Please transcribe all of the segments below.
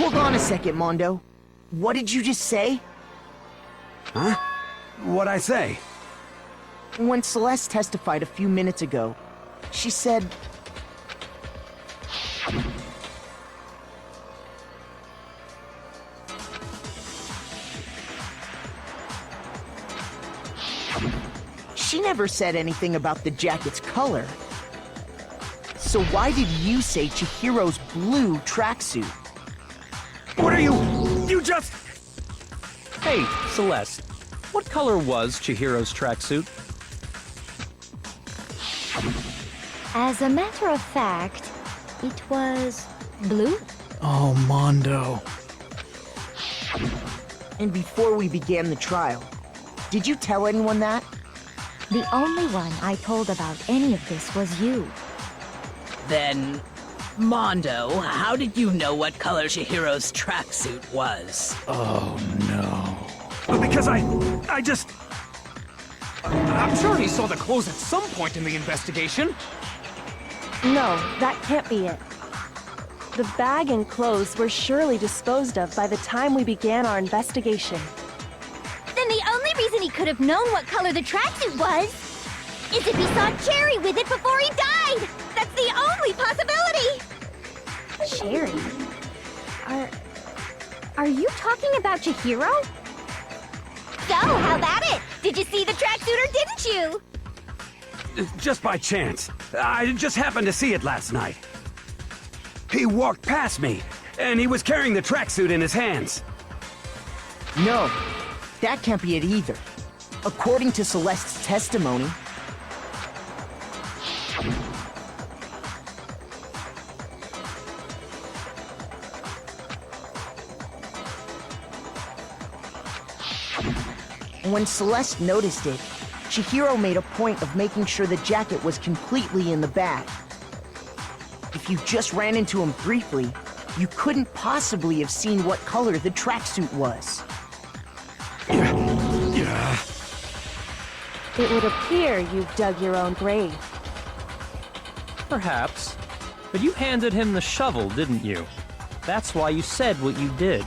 Hold on a second, Mondo. What did you just say? Huh? What'd I say? When Celeste testified a few minutes ago, she said... She never said anything about the jacket's color. So why did you say Chihiro's blue tracksuit? What are you... You just... Hey, Celeste. What color was Chihiro's tracksuit? As a matter of fact, it was blue. Oh, Mondo. And before we began the trial, did you tell anyone that? The only one I told about any of this was you. Then, Mondo, how did you know what color Chihiro's tracksuit was? Oh, no. Because I just... I'm sure he saw the clothes at some point in the investigation. No, that can't be it. The bag and clothes were surely disposed of by the time we began our investigation. Then the only reason he could have known what color the tracksuit was is if he saw Cherry with it before he died! That's the only possibility! Cherry? Are you talking about Chihiro? So, how about it? Did you see the tracksuit or didn't you? Just by chance. I just happened to see it last night. He walked past me, and he was carrying the tracksuit in his hands. No, that can't be it either. According to Celeste's testimony... When Celeste noticed it, Chihiro made a point of making sure the jacket was completely in the bag. If you just ran into him briefly, you couldn't possibly have seen what color the tracksuit was. Yeah. It would appear you've dug your own grave. Perhaps. But you handed him the shovel, didn't you? That's why you said what you did.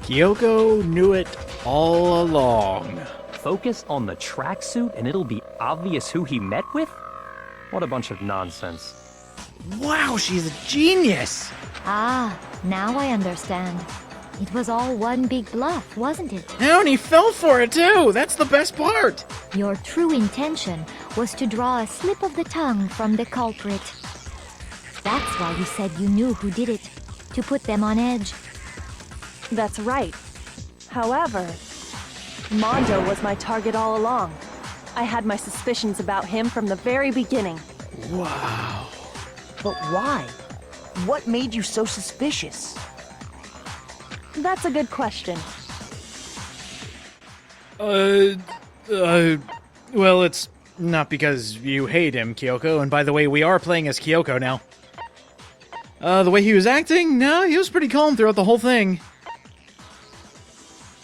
Kyoko knew it all along. Focus on the tracksuit and it'll be obvious who he met with? What a bunch of nonsense. Wow, she's a genius! Ah, now I understand. It was all one big bluff, wasn't it? And he fell for it too! That's the best part! Your true intention was to draw a slip of the tongue from the culprit. That's why you said you knew who did it, to put them on edge. That's right. However, Mondo was my target all along. I had my suspicions about him from the very beginning. Wow. But why? What made you so suspicious? That's a good question. Well, it's not because you hate him, Kyoko, and by the way, we are playing as Kyoko now. The way he was acting, no, he was pretty calm throughout the whole thing.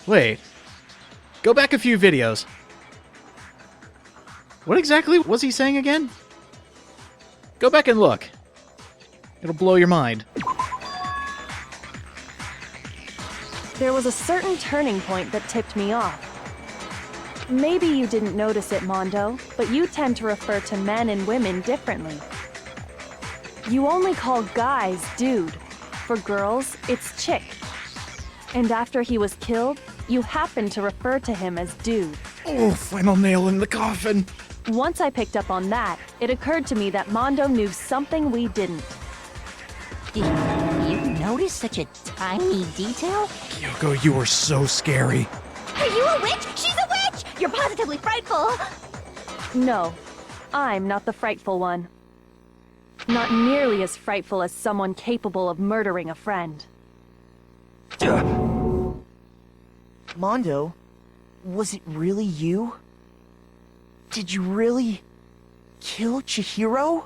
Wait. Go back a few videos. What exactly was he saying again? Go back and look. It'll blow your mind. There was a certain turning point that tipped me off. Maybe you didn't notice it, Mondo, but you tend to refer to men and women differently. You only call guys dude. For girls, it's chick. And after he was killed, you happened to refer to him as dude. Oh, final nail in the coffin. Once I picked up on that, it occurred to me that Mondo knew something we didn't. Did you notice such a tiny detail? Kyoko, you were so scary. Are you a witch? She's a witch! You're positively frightful! No, I'm not the frightful one. Not nearly as frightful as someone capable of murdering a friend. Mondo, was it really you? Did you really kill Chihiro?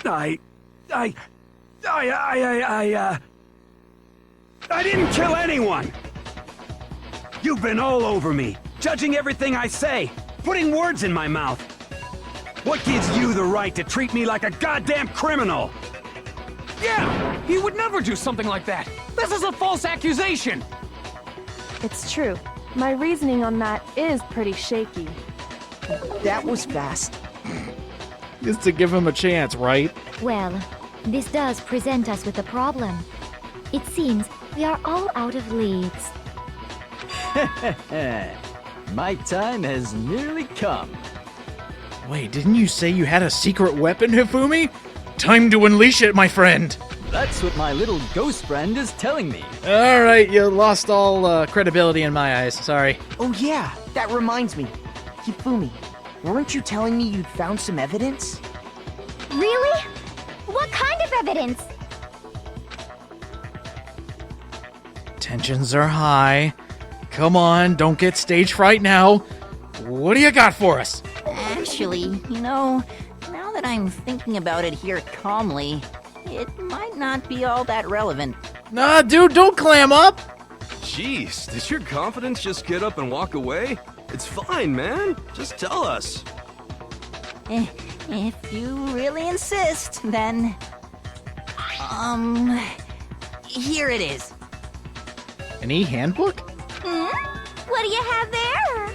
I didn't kill anyone! You've been all over me, judging everything I say, putting words in my mouth. What gives you the right to treat me like a goddamn criminal? Yeah! He would never do something like that! This is a false accusation! It's true. My reasoning on that is pretty shaky. That was fast. Just to give him a chance, right? Well, this does present us with a problem. It seems we are all out of leads. My time has nearly come. Wait, didn't you say you had a secret weapon, Hifumi? Time to unleash it, my friend! That's what my little ghost friend is telling me. Alright, you lost all credibility in my eyes. Sorry. Oh yeah, that reminds me. Hifumi, weren't you telling me you'd found some evidence? Really? What kind of evidence? Tensions are high. Come on, don't get stage fright now. What do you got for us? Actually, now that I'm thinking about it here calmly, it might not be all that relevant. Nah, dude, don't clam up! Jeez, did your confidence just get up and walk away? It's fine, man. Just tell us. If you really insist, then... Here it is. An e-handbook? What do you have there?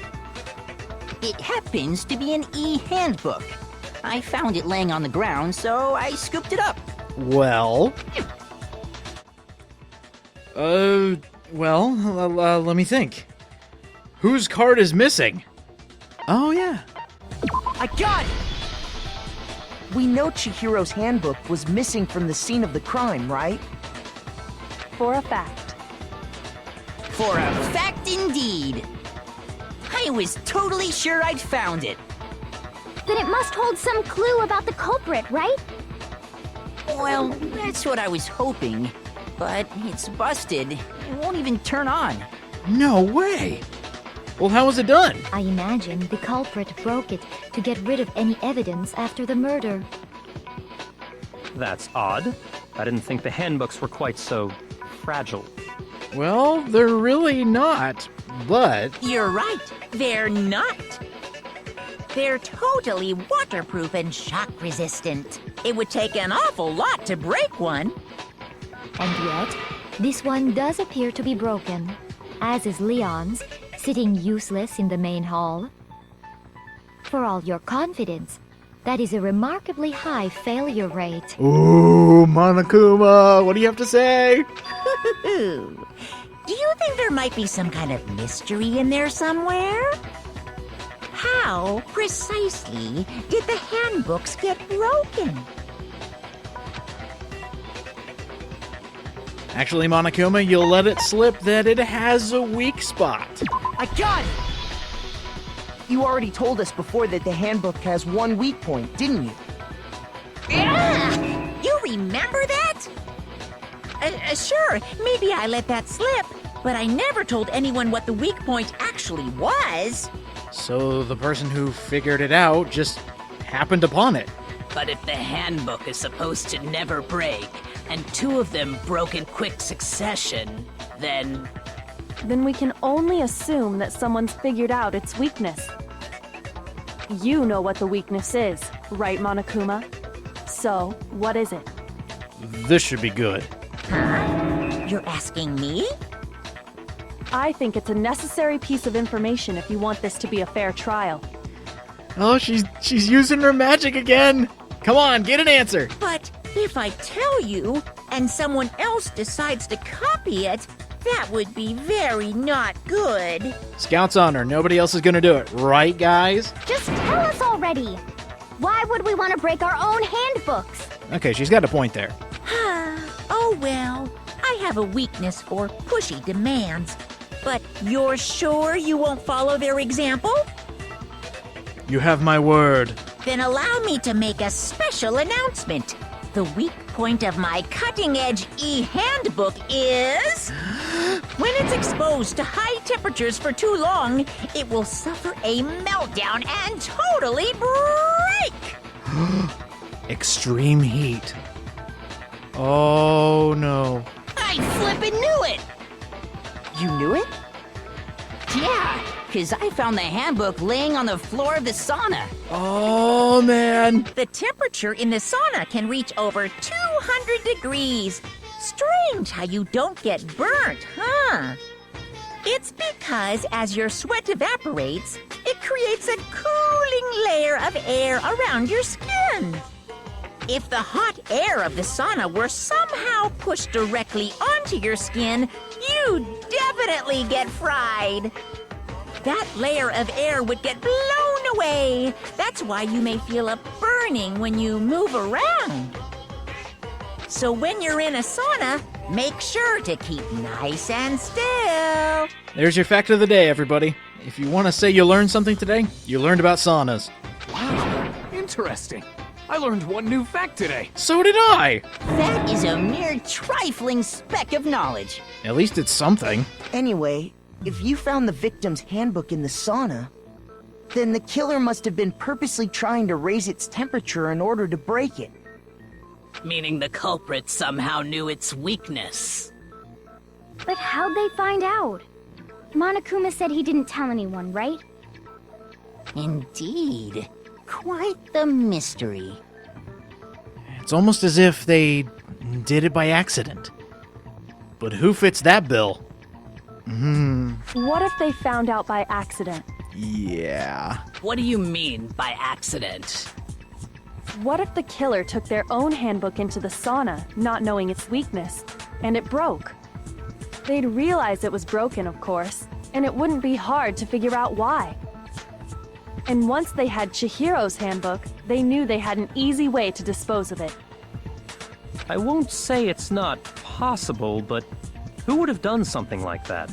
It happens to be an e-handbook. I found it laying on the ground, so I scooped it up. Well... let me think. Whose card is missing? Oh, yeah. I got it! We know Chihiro's handbook was missing from the scene of the crime, right? For a fact. For a fact indeed. I was totally sure I'd found it. Then it must hold some clue about the culprit, right? Well, that's what I was hoping. But it's busted. It won't even turn on. No way! Well, how was it done? I imagine the culprit broke it to get rid of any evidence after the murder. That's odd. I didn't think the handbooks were quite so fragile. Well, they're really not, but... You're right. They're not. They're totally waterproof and shock resistant. It would take an awful lot to break one. And yet, this one does appear to be broken, as is Leon's, sitting useless in the main hall. For all your confidence, that is a remarkably high failure rate. Ooh, Monokuma, what do you have to say? Do you think there might be some kind of mystery in there somewhere? How precisely did the handbooks get broken? Actually, Monokuma, you'll let it slip that it has a weak spot. I got it! You already told us before that the handbook has one weak point, didn't you? You remember that? Sure, maybe I let that slip, but I never told anyone what the weak point actually was. So the person who figured it out just happened upon it. But if the handbook is supposed to never break, and two of them broke in quick succession, then... Then we can only assume that someone's figured out its weakness. You know what the weakness is, right, Monokuma? So, what is it? This should be good. Huh? You're asking me? I think it's a necessary piece of information if you want this to be a fair trial. Oh, she's using her magic again. Come on, get an answer. But if I tell you, and someone else decides to copy it, that would be very not good. Scout's honor, nobody else is gonna do it, right, guys? Just tell us already. Why would we want to break our own handbooks? Okay, she's got a point there. Oh well, I have a weakness for pushy demands. But you're sure you won't follow their example? You have my word. Then allow me to make a special announcement. The weak point of my cutting-edge e-handbook is... when it's exposed to high temperatures for too long, it will suffer a meltdown and totally break! Extreme heat. Oh, no. I flippin' knew it! You knew it? Yeah, 'cause I found the handbook laying on the floor of the sauna. Oh, man. The temperature in the sauna can reach over 200 degrees. Strange how you don't get burnt, huh? It's because as your sweat evaporates, it creates a cooling layer of air around your skin. If the hot air of the sauna were somehow pushed directly onto your skin, you'd definitely get fried. That layer of air would get blown away. That's why you may feel a burning when you move around. So when you're in a sauna, make sure to keep nice and still. There's your fact of the day, everybody. If you want to say you learned something today, you learned about saunas. Wow, interesting. I learned one new fact today. So did I! That is a mere trifling speck of knowledge. At least it's something. Anyway, if you found the victim's handbook in the sauna, then the killer must have been purposely trying to raise its temperature in order to break it. Meaning the culprit somehow knew its weakness. But how'd they find out? Monokuma said he didn't tell anyone, right? Indeed. Quite the mystery. It's almost as if they did it by accident. But who fits that bill? What if they found out by accident? Yeah. What do you mean by accident? What if the killer took their own handbook into the sauna, not knowing its weakness, and it broke? They'd realize it was broken, of course, and it wouldn't be hard to figure out why. And once they had Chihiro's handbook, they knew they had an easy way to dispose of it. I won't say it's not possible, but who would have done something like that?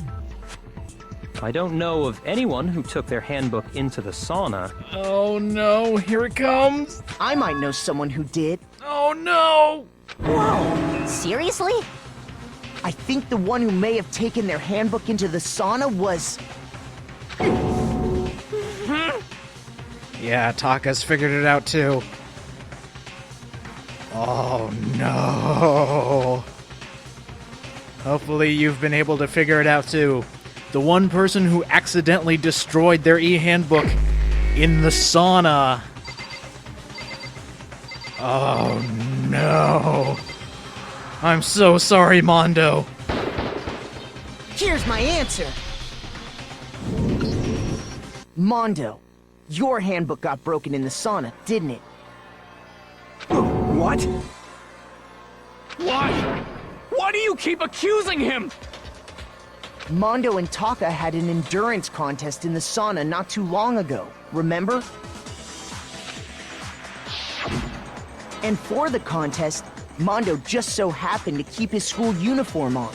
I don't know of anyone who took their handbook into the sauna. Oh no, here it comes! I might know someone who did. Oh no! Whoa, seriously? I think the one who may have taken their handbook into the sauna was... Yeah, Taka's figured it out too. Oh no! Hopefully you've been able to figure it out too. The one person who accidentally destroyed their e-handbook in the sauna. Oh no. I'm so sorry, Mondo. Here's my answer. Mondo, your handbook got broken in the sauna, didn't it? What? Why? Why do you keep accusing him? Mondo and Taka had an endurance contest in the sauna not too long ago, remember? And for the contest, Mondo just so happened to keep his school uniform on.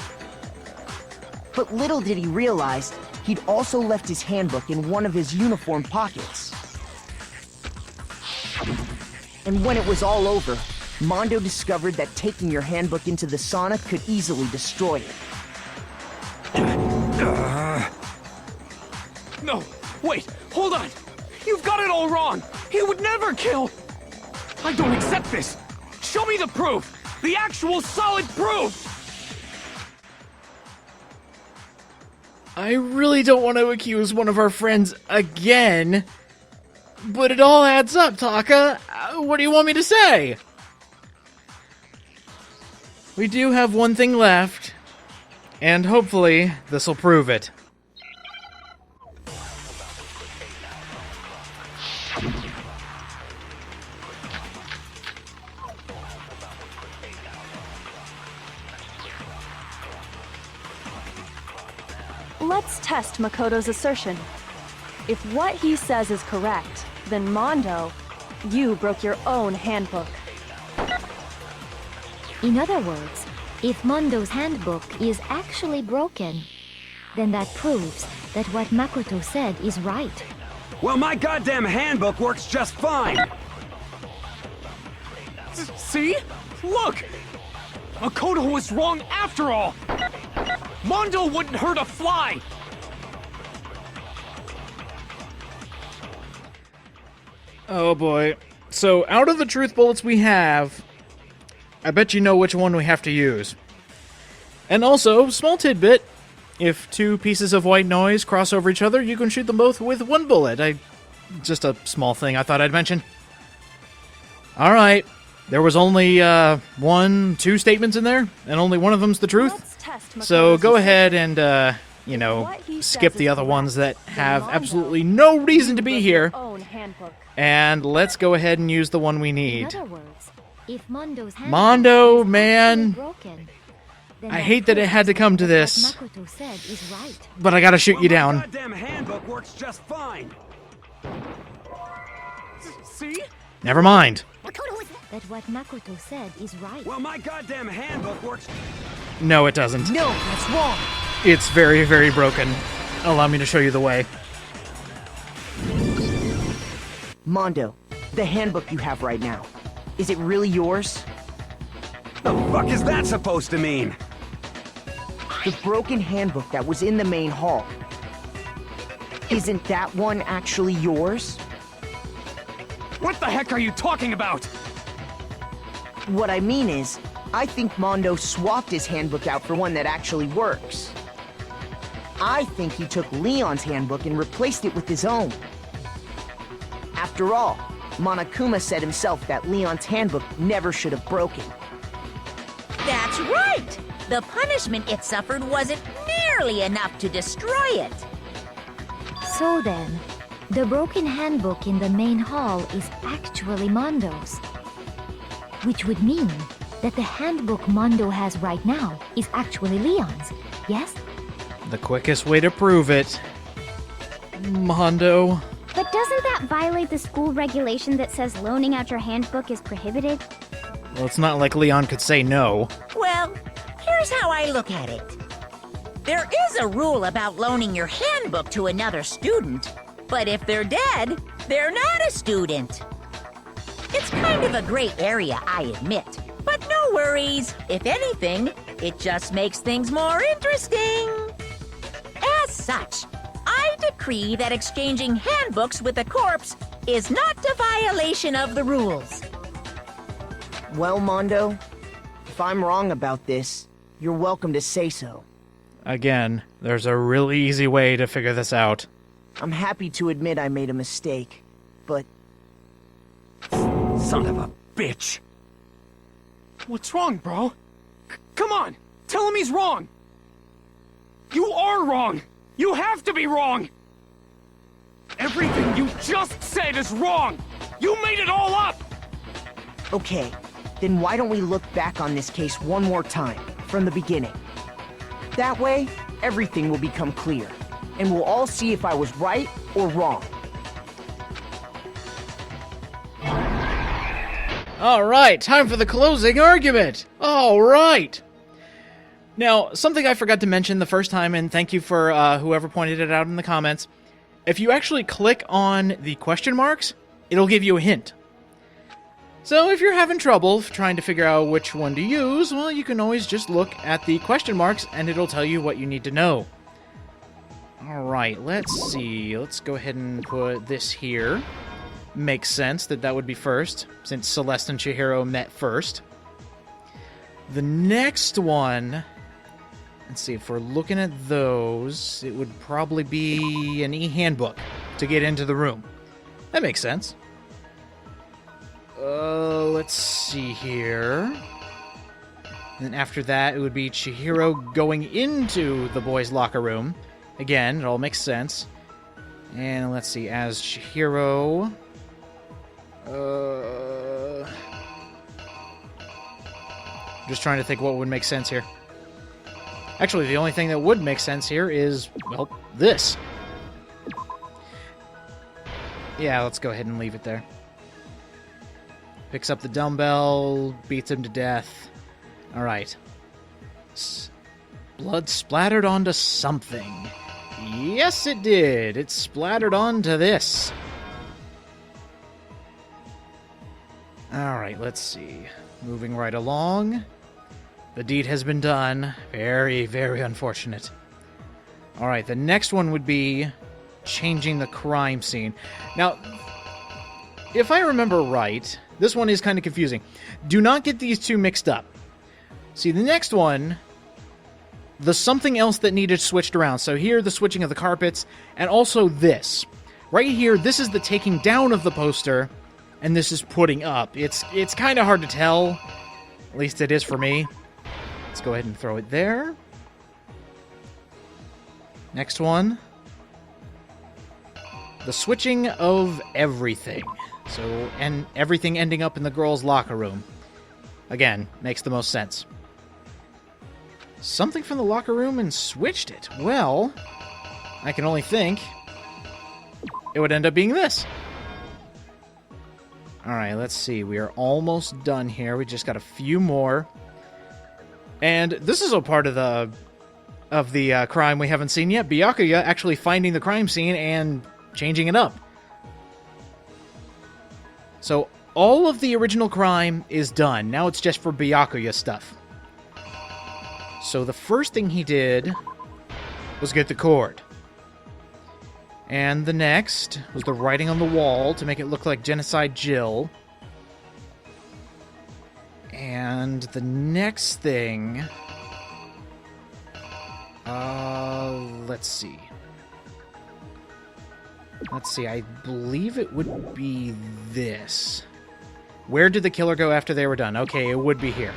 But little did he realize, he'd also left his handbook in one of his uniform pockets. And when it was all over, Mondo discovered that taking your handbook into the sauna could easily destroy it. No, wait, hold on. You've got it all wrong. He would never kill. I don't accept this. Show me the proof. The actual solid proof. I really don't want to accuse one of our friends again, but it all adds up, Taka. What do you want me to say? We do have one thing left, and hopefully this'll prove it. Let's test Makoto's assertion. If what he says is correct, then Mondo, you broke your own handbook. In other words, if Mondo's handbook is actually broken, then that proves that what Makoto said is right. Well, my goddamn handbook works just fine! See? Look! Makoto was wrong after all! Mondo wouldn't hurt a fly! Oh boy. So, out of the truth bullets we have, I bet you know which one we have to use. And also, small tidbit, if two pieces of white noise cross over each other, you can shoot them both with one bullet. I just a small thing I thought I'd mention. All right. There was only 2 statements in there, and only one of them's the truth. Let's test So Makoto's go ahead and, What he skip says the is other ones that correct, then have Mondo, absolutely no reason to be you here. wrote your own handbook. And let's go ahead and use the one we In need. other words, if Mondo's handbook Mondo, is man. actually broken, then I hate that it had to come to this, what Makoto said is right. but I gotta shoot you My down. goddamn handbook works just fine. See? Never mind. That what Makoto said is right. Well, my goddamn handbook works. No, it doesn't. No, that's wrong. It's very, very broken. Allow me to show you the way. Mondo, the handbook you have right now, is it really yours? The fuck is that supposed to mean? The broken handbook that was in the main hall. Isn't that one actually yours? What the heck are you talking about? What I mean is, I think Mondo swapped his handbook out for one that actually works. I think he took Leon's handbook and replaced it with his own. After all, Monokuma said himself that Leon's handbook never should have broken. That's right! The punishment it suffered wasn't nearly enough to destroy it. So then, the broken handbook in the main hall is actually Mondo's. Which would mean that the handbook Mondo has right now is actually Leon's, yes? The quickest way to prove it. Mondo. But doesn't that violate the school regulation that says loaning out your handbook is prohibited? Well, it's not like Leon could say no. Well, here's how I look at it. There is a rule about loaning your handbook to another student, but if they're dead, they're not a student. It's kind of a gray area, I admit. But no worries. If anything, it just makes things more interesting. As such, I decree that exchanging handbooks with a corpse is not a violation of the rules. Well, Mondo, if I'm wrong about this, you're welcome to say so. Again, there's a really easy way to figure this out. I'm happy to admit I made a mistake, but Son of a bitch. What's wrong, bro? Come on! Tell him he's wrong! You are wrong! You have to be wrong! Everything you just said is wrong! You made it all up! okay, then why don't we look back on this case one more time, from the beginning? That way, everything will become clear, and we'll all see if I was right or wrong. All right, time for the closing argument. All right. Now, something I forgot to mention the first time, and thank you for whoever pointed it out in the comments. If you actually click on the question marks, it'll give you a hint. So if you're having trouble trying to figure out which one to use, well, you can always just look at the question marks, and it'll tell you what you need to know. All right, let's see. Let's go ahead and put this here. Makes sense that that would be first, since Celeste and Chihiro met first. The next one, let's see, if we're looking at those, it would probably be an e-handbook to get into the room. That makes sense. Let's see here. And then after that, it would be Chihiro going into the boys' locker room. Again, it all makes sense. And let's see, as Chihiro... just trying to think what would make sense here. Actually, the only thing that would make sense here is, well, this. Yeah, let's go ahead and leave it there. Picks up the dumbbell, beats him to death. Alright. Blood splattered onto something. Yes, it did. It splattered onto this. Alright, let's see. Moving right along. The deed has been done. Very, very unfortunate. Alright, the next one would be changing the crime scene. Now, if I remember right, this one is kind of confusing. Do not get these two mixed up. See, the next one, the something else that needed switched around. So here, the switching of the carpets, and also this. Right here, this is the taking down of the poster, and this is putting up. It's kind of hard to tell. At least it is for me. Let's go ahead and throw it there. Next one. The switching of everything. So, and everything ending up in the girls' locker room. Again, makes the most sense. Something from the locker room and switched it. Well, I can only think it would end up being this. Alright, let's see. We are almost done here. We just got a few more. And this is a part of the crime we haven't seen yet. Byakuya actually finding the crime scene and changing it up. So all of the original crime is done. Now it's just for Byakuya stuff. So the first thing he did was get the cord. And the next was the writing on the wall to make it look like Genocide Jill. And the next thing... let's see. I believe it would be this. Where did the killer go after they were done? Okay, it would be here.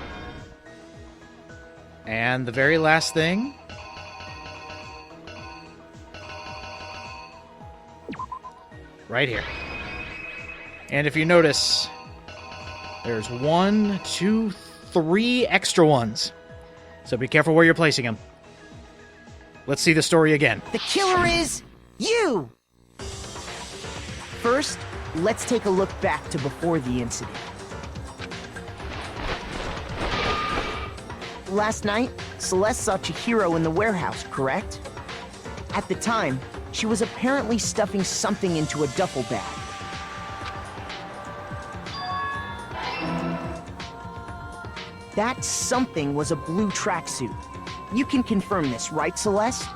And the very last thing... right here. And if you notice, there's 1, 2, 3 extra ones. So be careful where you're placing them. Let's see the story again. The killer is you! First, let's take a look back to before the incident. Last night, Celeste saw Chihiro in the warehouse, correct? At the time, she was apparently stuffing something into a duffel bag. That something was a blue tracksuit. You can confirm this, right, Celeste?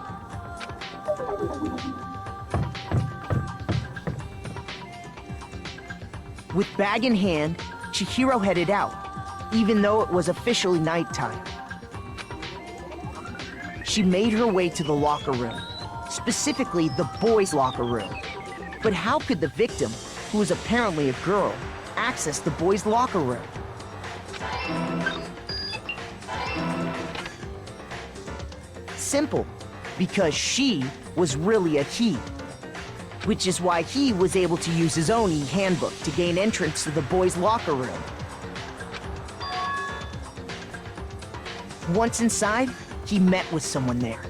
With bag in hand, Chihiro headed out, even though it was officially nighttime. She made her way to the locker room, specifically the boys' locker room. But how could the victim, who was apparently a girl, access the boys' locker room? Simple, because she was really a he. Which is why he was able to use his own e-handbook to gain entrance to the boys' locker room. Once inside, he met with someone there.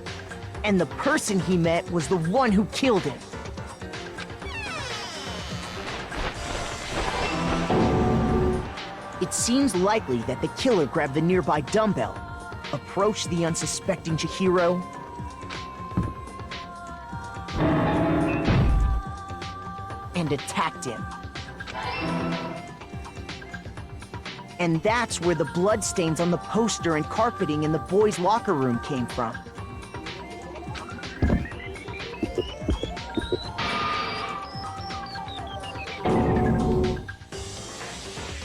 And the person he met was the one who killed him. It seems likely that the killer grabbed the nearby dumbbell, approached the unsuspecting Chihiro, and attacked him. And that's where the bloodstains on the poster and carpeting in the boys' locker room came from.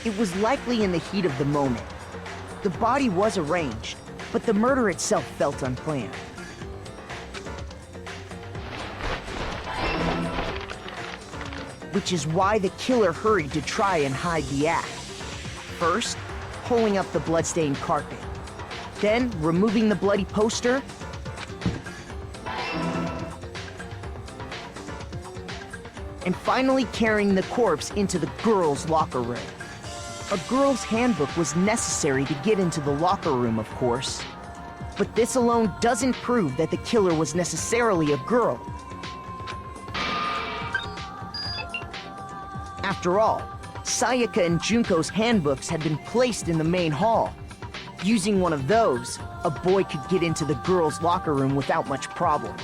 It was likely in the heat of the moment. The body was arranged, but the murder itself felt unplanned. Which is why the killer hurried to try and hide the act. First, pulling up the bloodstained carpet. Then, removing the bloody poster. And finally carrying the corpse into the girls' locker room. A girl's handbook was necessary to get into the locker room, of course. But this alone doesn't prove that the killer was necessarily a girl. After all, Sayaka and Junko's handbooks had been placed in the main hall. Using one of those, a boy could get into the girls' locker room without much problem.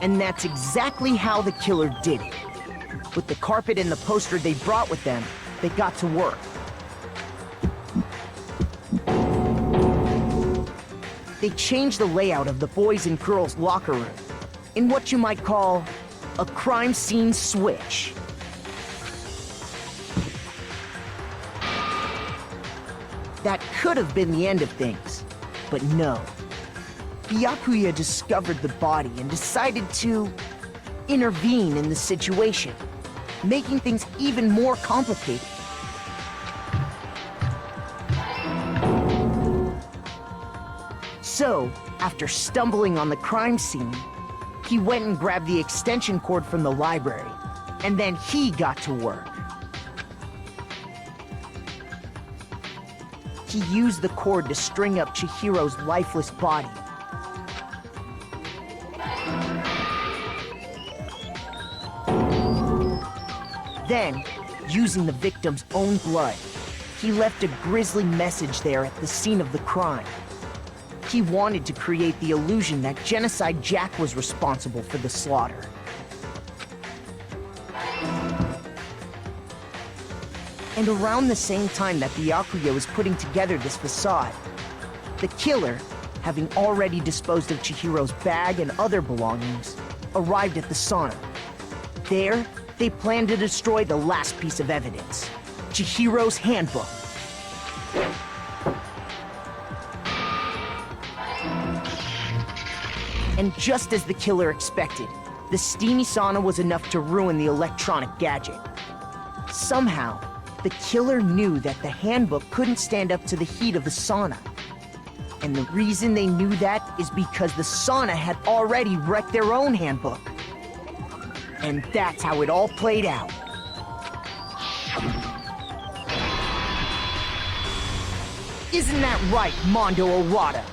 And that's exactly how the killer did it. With the carpet and the poster they brought with them, they got to work. They changed the layout of the boys' and girls' locker room in what you might call a crime scene switch. That could have been the end of things, but no. Byakuya discovered the body and decided to intervene in the situation, making things even more complicated. So, after stumbling on the crime scene, he went and grabbed the extension cord from the library, and then he got to work. He used the cord to string up Chihiro's lifeless body. Then, using the victim's own blood, he left a grisly message there at the scene of the crime. He wanted to create the illusion that Genocide Jack was responsible for the slaughter. And around the same time that Byakuya was putting together this facade, the killer, having already disposed of Chihiro's bag and other belongings, arrived at the sauna. There, they planned to destroy the last piece of evidence, Chihiro's handbook. And just as the killer expected, the steamy sauna was enough to ruin the electronic gadget. Somehow, the killer knew that the handbook couldn't stand up to the heat of the sauna. And the reason they knew that is because the sauna had already wrecked their own handbook. And that's how it all played out. Isn't that right, Mondo Owada?